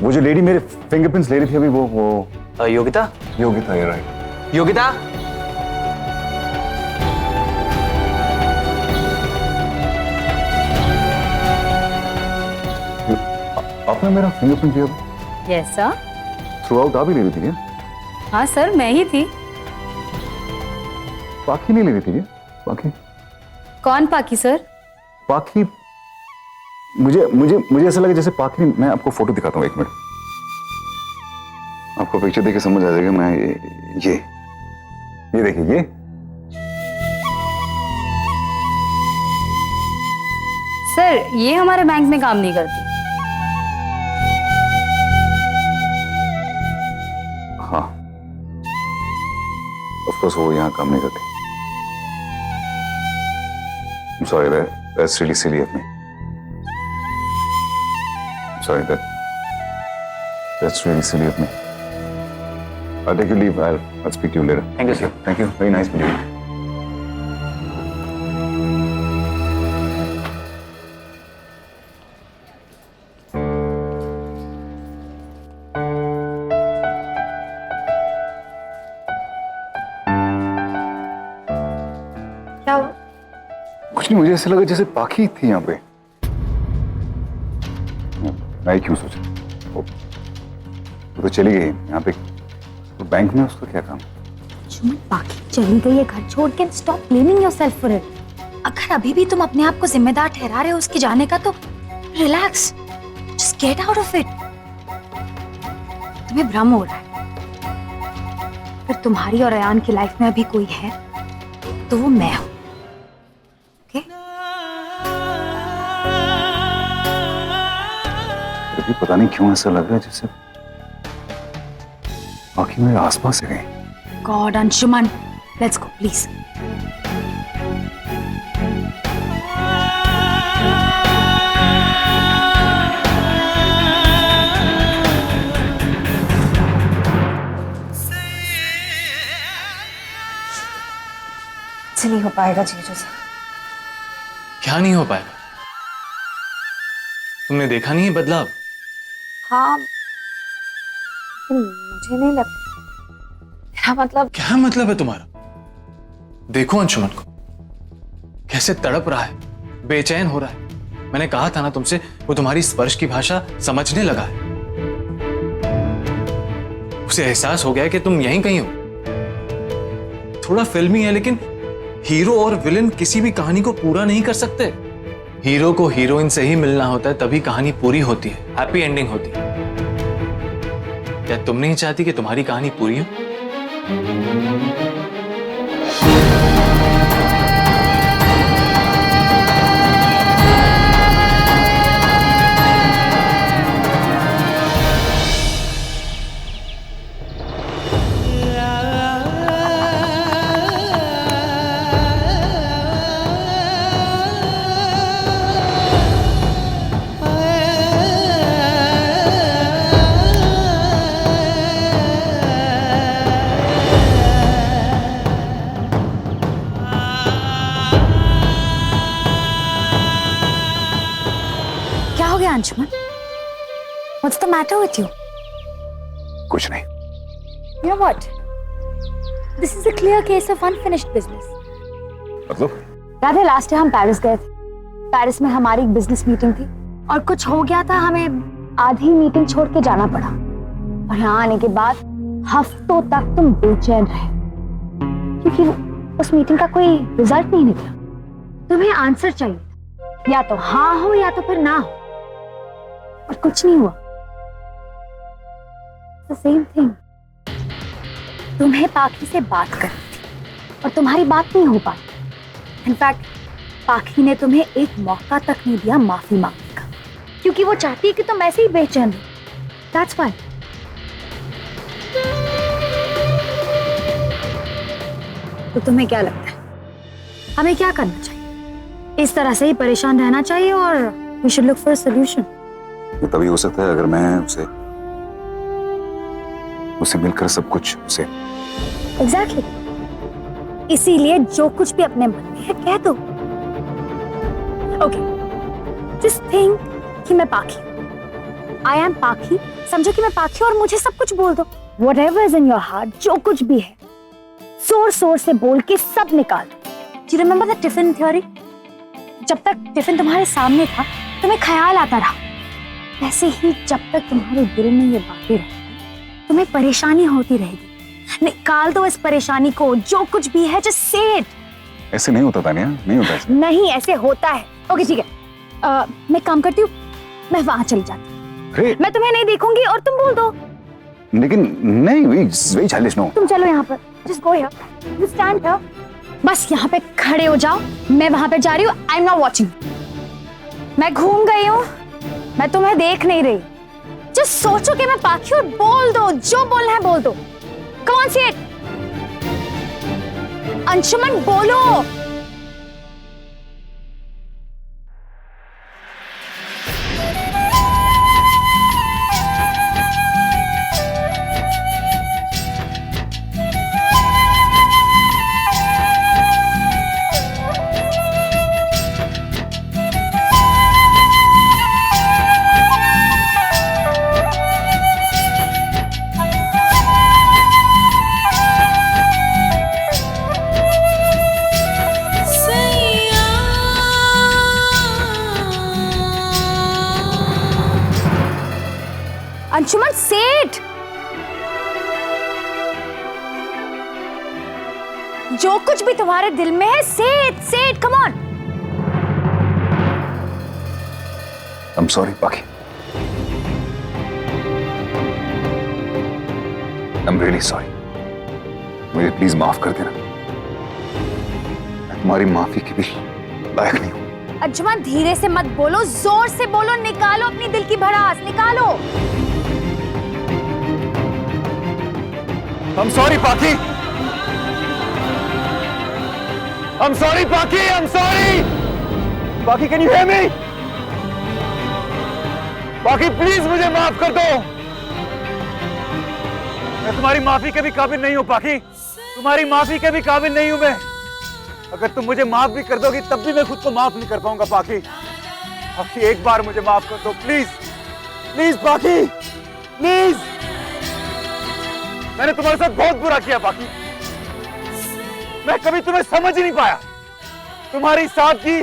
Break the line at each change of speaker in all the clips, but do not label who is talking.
वो जो लेडी मेरे फिंगरप्रिंट्स ले रही थी अभी, वो
योगिता।
योगिता, ये राइट।
योगिता,
आपने मेरा फिंगरप्रिंट लिया?
Yes sir.
थ्रू आउट आप ही ले रही थी क्या?
हाँ सर, मैं ही थी।
पाखी नहीं ले रही थी क्या? पाखी?
कौन पाखी सर?
पाखी, मुझे मुझे मुझे ऐसा लगा जैसे पाखी। मैं आपको फोटो दिखाता हूँ, एक मिनट। आपको पिक्चर देख के समझ आ जाएगा। मैं ये देखिए, ये
सर ये हमारे बैंक में काम नहीं करती।
हाँ, ऑफ कोर्स वो यहाँ काम नहीं करती। Sorry, that's really silly of me. Sorry, that's really silly of me. I'll take your leave. I'll speak to you later.
Thank you, sir.
Thank you. Very nice meeting you.
क्या हुआ?
कुछ नहीं, मुझे ऐसा लगा जैसे पाखी थी यहाँ पे। मैं क्यों सोचा, वो तो चली गई यहाँ पे। तो बैंक में उसका क्या काम?
अंशुमन, बाकी चली गई है घर छोड़ के। Stop blaming yourself for it. अगर अभी भी तुम अपने आप को जिम्मेदार ठहरा रहे हो उसके जाने का, तो relax, just get out of it. तुम्हें भ्रम हो रहा है। अगर तुम्हारी और अयान की लाइफ में अभी कोई है तो वो मैं हूं। ओके?
अभी पता नहीं क्यों ऐसा लग रहा है जैसे बाकी मेरे आसपास है कहीं।
God Anshuman, let's go please.
नहीं हो पाएगा जीजू से।
क्या नहीं हो पाएगा? तुमने देखा नहीं है बदलाव?
हाँ, मुझे नहीं लगता। क्या मतलब?
क्या मतलब है तुम्हारा? देखो अंशुमन को, कैसे तड़प रहा है, बेचैन हो रहा है। मैंने कहा था ना तुमसे, वो तुम्हारी स्पर्श की भाषा समझने लगा है। उसे एहसास हो गया है कि तुम यहीं कहीं हो। थोड़ा फिल्मी है, लेकिन हीरो और विलेन किसी भी कहानी को पूरा नहीं कर सकते। हीरो को हीरोइन से ही मिलना होता है, तभी कहानी पूरी होती है, हैप्पी एंडिंग होती है। क्या तुम नहीं चाहती कि तुम्हारी कहानी पूरी हो?
Anshuman, what's the matter with you?
कुछ नहीं।
You know what? This is a clear case of unfinished business.
मतलब?
याद है लास्ट ईयर हम पेरिस गए थे। पेरिस में हमारी एक बिजनेस मीटिंग थी और कुछ हो गया था, हमें आधी मीटिंग छोड़ के जाना पड़ा। और यहाँ आने के बाद हफ्तों तक तुम बेचैन रहे क्योंकि उस मीटिंग का कोई रिजल्ट नहीं निकला। तुम्हें आंसर चाहिए, या तो हाँ हो या तो फिर ना हो, और कुछ नहीं हुआ। The same thing. तुम्हें पाखी से बात करनी थी और तुम्हारी बात नहीं हो पाई। इनफैक्ट पाखी ने तुम्हें एक मौका तक नहीं दिया माफी मांगने का, क्योंकि वो चाहती है कि तुम ऐसे ही बेचैन रहो। That's why. तो तुम्हें क्या लगता है हमें क्या करना चाहिए? इस तरह से ही परेशान रहना चाहिए और we should look for a solution.
ये तभी हो सकता है अगर मैं उसे मिलकर सब कुछ उसे।
Exactly. इसीलिए जो कुछ भी अपने मन में है कह दो। Okay. Just think कि मैं पाखी हूँ आई एम पाखी, समझो कि मैं पाखी और मुझे सब कुछ बोल दो। Whatever is in your heart, जो कुछ भी है जोर जोर से बोल के सब निकाल दो। Do you remember the tiffin theory? जब तक टिफिन तुम्हारे सामने था तुम्हें ख्याल आता रहा, वैसे ही जब तक तुम्हारे दिल में ये बातें रहेंगी तुम्हें परेशानी होती रहेगी। निकाल दो इस परेशानी को, जो कुछ भी है जस्ट से इट।
ऐसे नहीं होता तानिया, नहीं होता ऐसे।
नहीं ऐसे होता है। ओके ठीक है, मैं काम करती हूँ, मैं वहां चली जाती हूँ।
Great.
मैं तुम्हें नहीं देखूंगी और तुम बोल दो।
लेकिन नहीं, वही चालिश नो।
तुम चलो यहाँ पर, just go here, you stand here, बस यहाँ पे खड़े हो जाओ। मैं वहां पे जा रही हूँ, आई एम नॉट वॉचिंग। मैं घूम गई हूँ, मैं तुम्हें देख नहीं रही। जस्ट सोचो कि मैं पाखी हूँ, बोल दो जो बोलना है बोल दो। कम ऑन से इट। अंशुमन बोलो। अंशुमन सेठ, जो कुछ भी तुम्हारे दिल में है सेठ सेठ, कम ऑन।
I'm sorry पाखी, I'm really sorry। मुझे प्लीज माफ कर देना, मैं तुम्हारी माफी के भी लायक नहीं हूं।
अंशुमन धीरे से मत बोलो, जोर से बोलो, निकालो अपनी दिल की भड़ास, निकालो।
I'm sorry पाखी, I'm sorry पाखी, I'm sorry। पाखी can you hear me? पाखी प्लीज मुझे माफ कर दो, मैं तुम्हारी माफी के भी काबिल नहीं हूं पाखी, तुम्हारी माफी के भी काबिल नहीं हूं मैं। अगर तुम मुझे माफ भी कर दोगी तब भी मैं खुद को माफ नहीं कर पाऊंगा पाखी। पाखी एक बार मुझे माफ कर दो प्लीज, प्लीज पाखी प्लीज। मैंने तुम्हारे साथ बहुत बुरा किया पाखी, मैं कभी तुम्हें समझ ही नहीं पाया। तुम्हारी सादगी,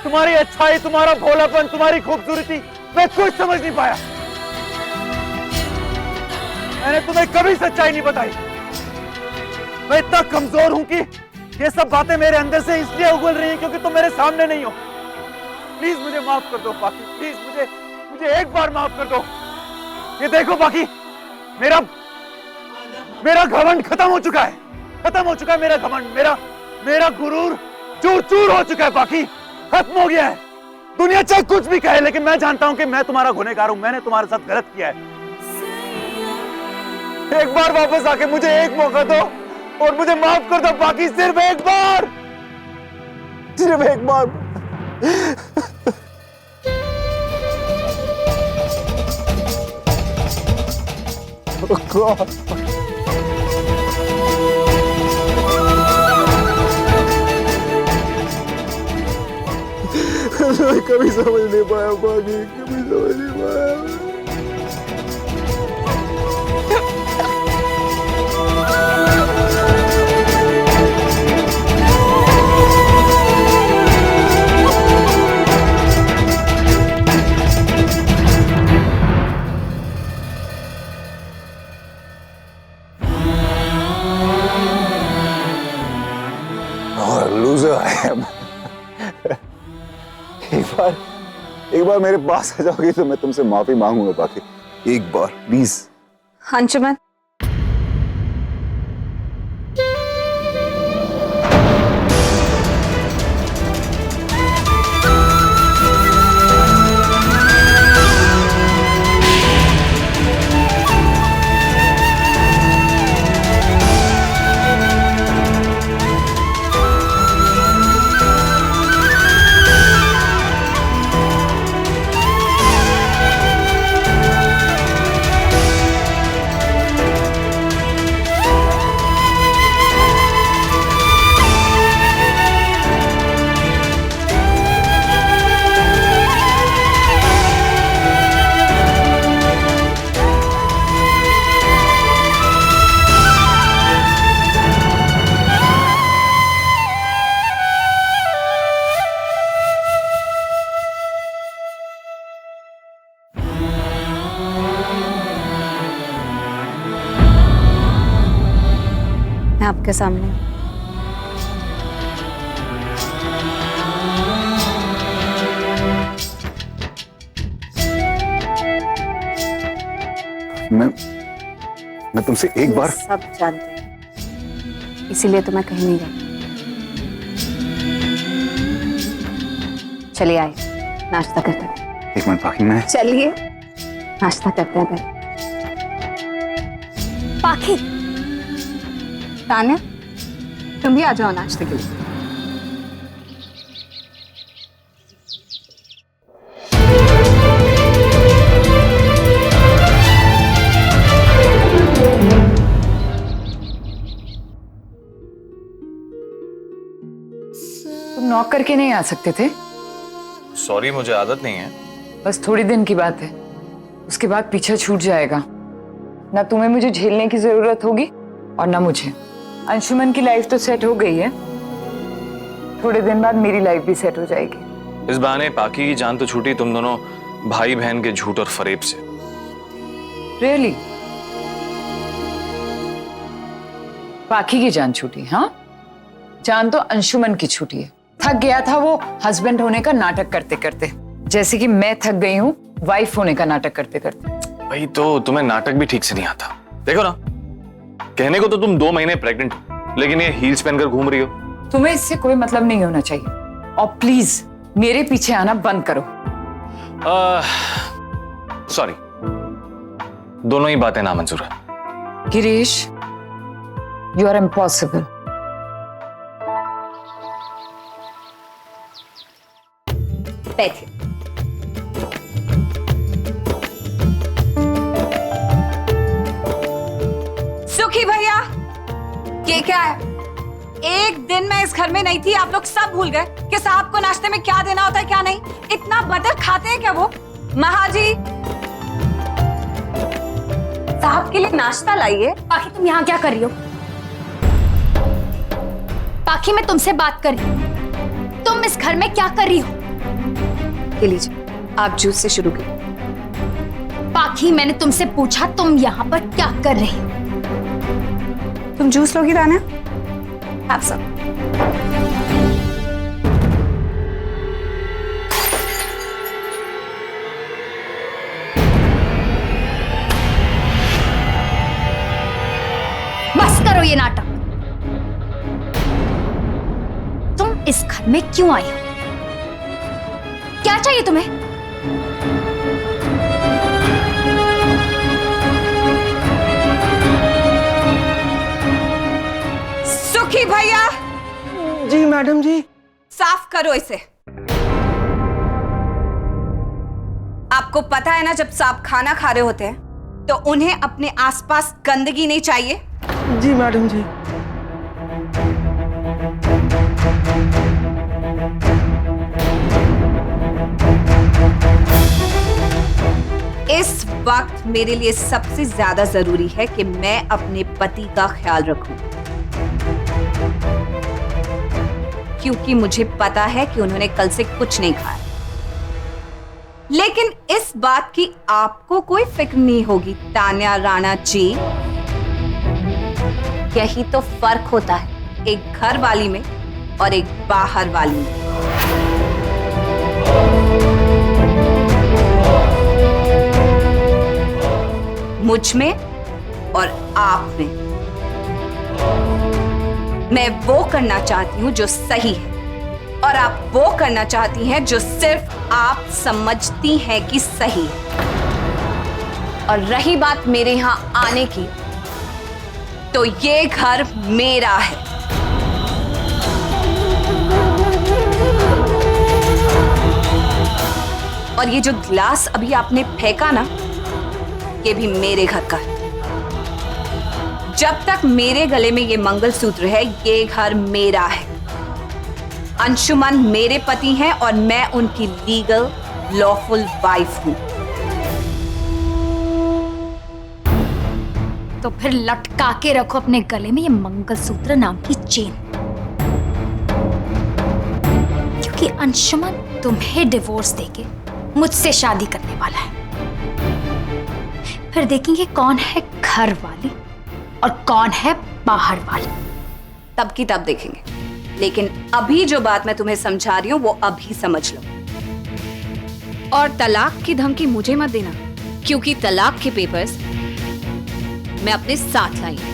तुम्हारी अच्छाई, तुम्हारा भोलापन, तुम्हारी खूबसूरती, मैं कुछ समझ नहीं पाया। मैंने तुम्हें कभी सच्चाई नहीं बताई। मैं इतना कमजोर हूं कि ये सब बातें मेरे अंदर से इसलिए उगल रही हैं क्योंकि तुम मेरे सामने नहीं हो। प्लीज मुझे माफ कर दो पाखी, प्लीज मुझे एक बार माफ कर दो। ये देखो पाखी, मेरा घमंड खत्म हो चुका है, खत्म हो चुका है मेरा घमंड, मेरा गुरूर चूर चूर हो चुका है पाखी, खत्म हो गया है। दुनिया चाहे कुछ भी कहे लेकिन मैं जानता हूं कि मैं तुम्हारा गुनहगार हूं, मैंने तुम्हारे साथ गलत किया है। एक बार वापस आके मुझे एक मौका दो और मुझे माफ कर दो पाखी, सिर्फ एक बार, सिर्फ एक बार। Oh God. मैं कभी समझ नहीं पाया पाखी, कभी समझ नहीं पाया। Loser I am. एक बार मेरे पास आ जाओगी तो मैं तुमसे माफी मांगूंगा पाखी, एक बार प्लीज।
अंशुमन, सबके सामने।
मैं तुमसे एक बार
सब जानते हैं, इसीलिए तो मैं कहीं नहीं गई। चलिए आइए, नाश्ता करते हैं।
एक मिनट पाखी, मैं
चलिए नाश्ता करते हैं पहले।
पाखी,
तान्या, तुम भी आ जाओ नाश्ते के लिए।
तुम नॉक करके नहीं आ सकते थे?
सॉरी, मुझे आदत नहीं है।
बस थोड़ी दिन की बात है, उसके बाद पीछा छूट जाएगा। ना तुम्हें मुझे झेलने की जरूरत होगी और ना मुझे। अंशुमन की लाइफ तो सेट हो गई है, थोड़े दिन बाद मेरी लाइफ भी सेट हो जाएगी।
इस बहाने पाकी की जान तो छूटी तुम दोनों भाई बहन के झूठ और फरेब से।
रियली? पाखी की जान छूटी? हाँ, जान तो अंशुमन की छूटी है। थक गया था वो हस्बैंड होने का नाटक करते करते, जैसे कि मैं थक गई हूँ वाइफ होने का नाटक करते करते।
भाई तो तुम्हें नाटक भी ठीक से नहीं आता। देखो ना, कहने को तो तुम 2 महीने प्रेग्नेंट हो, लेकिन ये हील्स पहनकर घूम रही हो।
तुम्हें इससे कोई मतलब नहीं होना चाहिए, और प्लीज मेरे पीछे आना बंद करो।
सॉरी, दोनों ही बातें नामंजूर है।
Girish, you are impossible.
बैठिए। सुखी भैया, ये क्या है? एक दिन मैं इस घर में नहीं थी, आप लोग सब भूल गए कि साहब को नाश्ते में क्या देना होता है क्या नहीं। इतना बटर खाते हैं क्या वो? महाजी, साहब के लिए नाश्ता लाइए।
पाखी तुम यहाँ क्या कर रही हो? पाखी मैं तुमसे बात कर रही हूँ, तुम इस घर में क्या कर रही हो?
के लीजिए, आप जूस से शुरू करिए।
पाखी मैंने तुमसे पूछा तुम यहाँ पर क्या कर रही हो?
तुम जूस लोगी तान्या? Have some.
बस करो ये नाटक। तुम इस घर में क्यों आई हो? क्या चाहिए तुम्हें?
सुखी भैया।
जी मैडम जी।
साफ करो इसे। आपको पता है ना, जब साहब खाना खा रहे होते हैं तो उन्हें अपने आसपास गंदगी नहीं चाहिए।
जी मैडम जी।
इस वक्त मेरे लिए सबसे ज्यादा जरूरी है कि मैं अपने पति का ख्याल रखूं, क्योंकि मुझे पता है कि उन्होंने कल से कुछ नहीं खाया। लेकिन इस बात की आपको कोई फिक्र नहीं होगी तान्या राणा जी। यही तो फर्क होता है एक घर वाली में और एक बाहर वाली में। मुझ में और आप में। मैं वो करना चाहती हूं जो सही है, और आप वो करना चाहती हैं जो सिर्फ आप समझती हैं कि सही है। और रही बात मेरे यहां आने की, तो ये घर मेरा है। और ये जो गिलास अभी आपने फेंका ना, ये भी मेरे घर का है। जब तक मेरे गले में ये मंगलसूत्र है, ये घर मेरा है। अंशुमन मेरे पति हैं और मैं उनकी लीगल लॉफुल वाइफ हूं।
तो फिर लटका के रखो अपने गले में ये मंगलसूत्र नाम की चेन, क्योंकि अंशुमन तुम्हें डिवोर्स देके मुझसे शादी करने वाला है। फिर देखेंगे कौन है घर वाली और कौन है बाहर वाली।
तब की तब देखेंगे, लेकिन अभी जो बात मैं तुम्हें समझा रही हूं वो अभी समझ लो। और तलाक की धमकी मुझे मत देना, क्योंकि तलाक के पेपर्स मैं अपने साथ लाई हूं।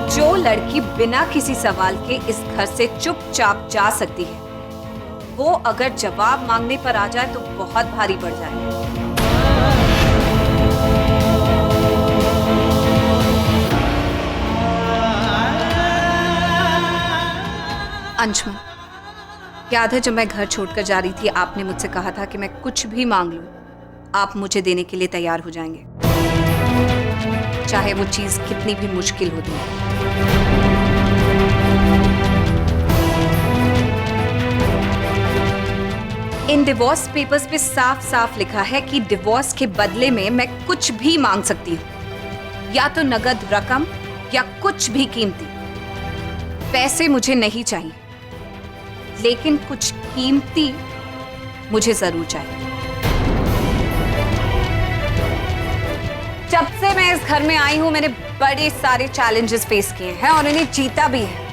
जो लड़की बिना किसी सवाल के इस घर से चुपचाप जा सकती है, वो अगर जवाब मांगने पर आ जाए तो बहुत भारी पड़ जाए। अंशुमन, याद है जब मैं घर छोड़कर जा रही थी, आपने मुझसे कहा था कि मैं कुछ भी मांग लूं, आप मुझे देने के लिए तैयार हो जाएंगे, चाहे वो चीज कितनी भी मुश्किल होती है। इन डिवोर्स पेपर्स पे साफ साफ लिखा है कि डिवोर्स के बदले में मैं कुछ भी मांग सकती हूं, या तो नगद रकम या कुछ भी कीमती। पैसे मुझे नहीं चाहिए, लेकिन कुछ कीमती मुझे जरूर चाहिए। जब से मैं इस घर में आई हूं, मैंने बड़े सारे चैलेंजेस फेस किए हैं और उन्हें जीता भी है।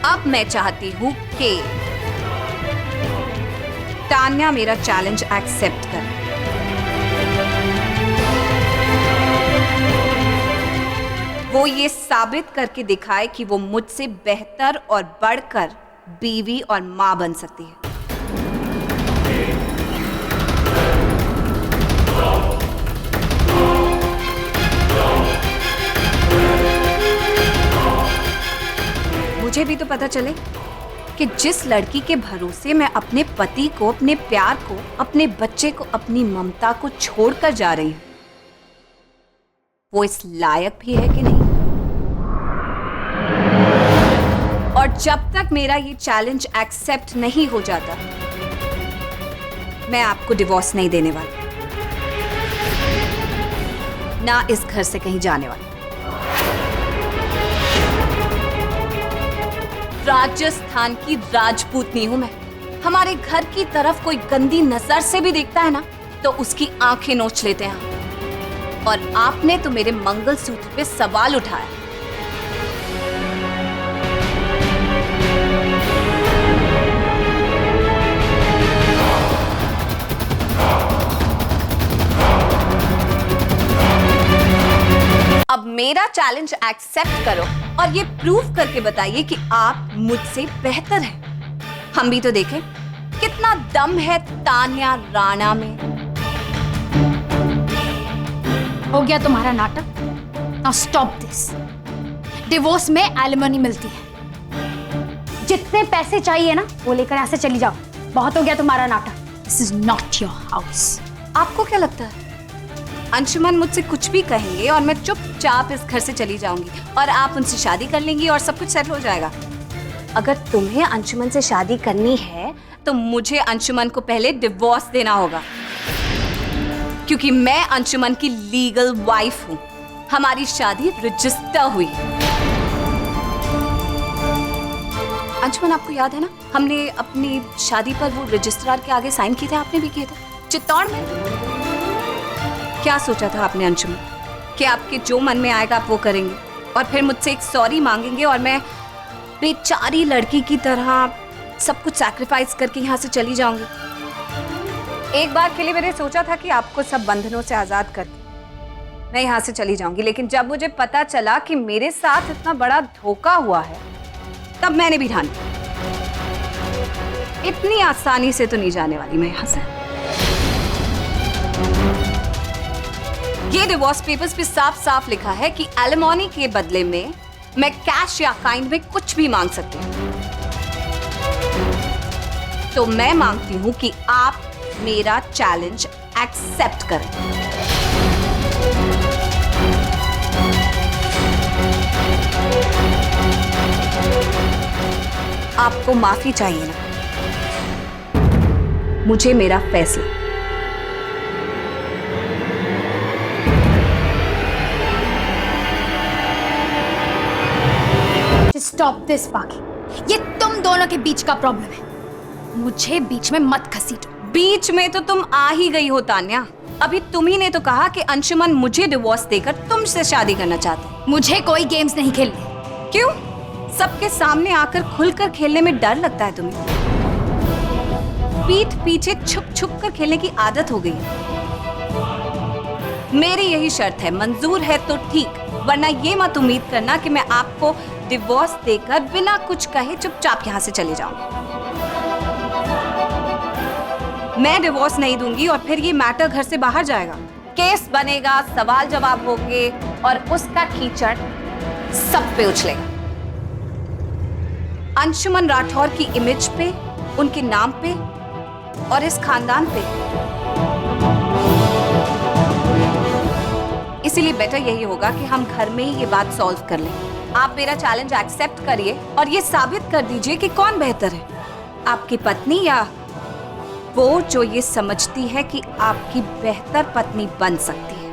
अब मैं चाहती हूं कि तान्या मेरा चैलेंज एक्सेप्ट करे। वो ये साबित करके दिखाए कि वो मुझसे बेहतर और बढ़कर बीवी और मां बन सकती है। मुझे भी तो पता चले कि जिस लड़की के भरोसे मैं अपने पति को, अपने प्यार को, अपने बच्चे को, अपनी ममता को छोड़कर जा रही हूं, वो इस लायक भी है कि नहीं। और जब तक मेरा ये चैलेंज एक्सेप्ट नहीं हो जाता, मैं आपको डिवोर्स नहीं देने वाली, ना इस घर से कहीं जाने वाली। राजस्थान की राजपूतनी हूं मैं। हमारे घर की तरफ कोई गंदी नजर से भी देखता है ना, तो उसकी आंखें नोच लेते हैं। और आपने तो मेरे मंगलसूत्र पे सवाल उठाया। अब मेरा चैलेंज एक्सेप्ट करो और ये प्रूव करके बताइए कि आप मुझसे बेहतर हैं। हम भी तो देखें कितना दम है तान्या राणा में।
हो गया तुम्हारा नाटक, नाउ स्टॉप दिस। डिवोर्स में एलिमनी मिलती है, जितने पैसे चाहिए ना वो लेकर यहाँ से चली जाओ। बहुत हो गया तुम्हारा नाटक। This is not your house.
आपको क्या लगता है अंशुमन मुझसे कुछ भी कहेंगे और मैं चुपचाप इस घर से चली जाऊंगी और आप उनसे शादी कर लेंगी और सब कुछ सेटल हो जाएगा? अगर तुम्हें अंशुमन से शादी करनी है तो मुझे अंशुमन को पहले डिवोर्स देना होगा, क्योंकि मैं अंशुमन की लीगल वाइफ हूं। हमारी शादी रजिस्टर हुई। अंशुमन, आपको याद है ना, हमने अपनी शादी पर वो रजिस्ट्रार के आगे साइन किए थे, आपने भी किए थे चित्तौड़ में। क्या सोचा था आपने अंशुमन कि आपके जो मन में आएगा आप वो करेंगे और फिर मुझसे एक सॉरी मांगेंगे और मैं बेचारी लड़की की तरह सब कुछ सैक्रिफाइस करके यहाँ से चली जाऊंगी? एक बार के लिए मैंने सोचा था कि आपको सब बंधनों से आजाद करके मैं यहाँ से चली जाऊंगी, लेकिन जब मुझे पता चला कि मेरे साथ इतना बड़ा धोखा हुआ है, तब मैंने भी ठान लिया इतनी आसानी से तो नहीं जाने वाली मैं यहाँ से। ये डिवोर्स पेपर्स पे साफ साफ लिखा है कि एलिमनी के बदले में मैं कैश या काइंड में कुछ भी मांग सकती हूँ। तो मैं मांगती हूँ कि आप मेरा चैलेंज एक्सेप्ट करें। आपको माफी चाहिए ना? मुझे मेरा फैसला।
स्टॉप दिस बाकी। ये तुम दोनों के बीच का प्रॉब्लम है, मुझे बीच में मत घसीटो।
बीच में तो तुम आ ही गई हो तान्या। अभी तुम ही ने तो कहा कि अंशुमन मुझे डिवोर्स देकर तुमसे शादी करना चाहते हैं।
मुझे कोई गेम्स नहीं खेलने।
क्यों? सबके सामने आकर खुलकर खेलने में डर लगता है तुम्हें? पीठ पीछे छुप छुप कर खेलने की आदत हो गई है। मेरी यही शर्त है, मंजूर है तो ठीक, वरना ये मत उम्मीद करना कि मैं आपको डिवोर्स देकर बिना कुछ कहे चुपचाप यहाँ से चले जाऊंगी। मैं डिवोर्स नहीं दूंगी और फिर ये मैटर घर से बाहर जाएगा, केस बनेगा, सवाल जवाब होंगे और उसका कीचड़ सब पे उछलेगा। अंशुमन राठौर की इमेज पे, उनके नाम पे और इस खानदान पे। इसीलिए बेटर यही होगा कि हम घर में ही ये बात सॉल्व कर लें। आप मेरा चैलेंज एक्सेप्ट करिए और ये साबित कर दीजिए कि कौन बेहतर है, आपकी पत्नी या वो जो ये समझती है कि आपकी बेहतर पत्नी बन सकती है।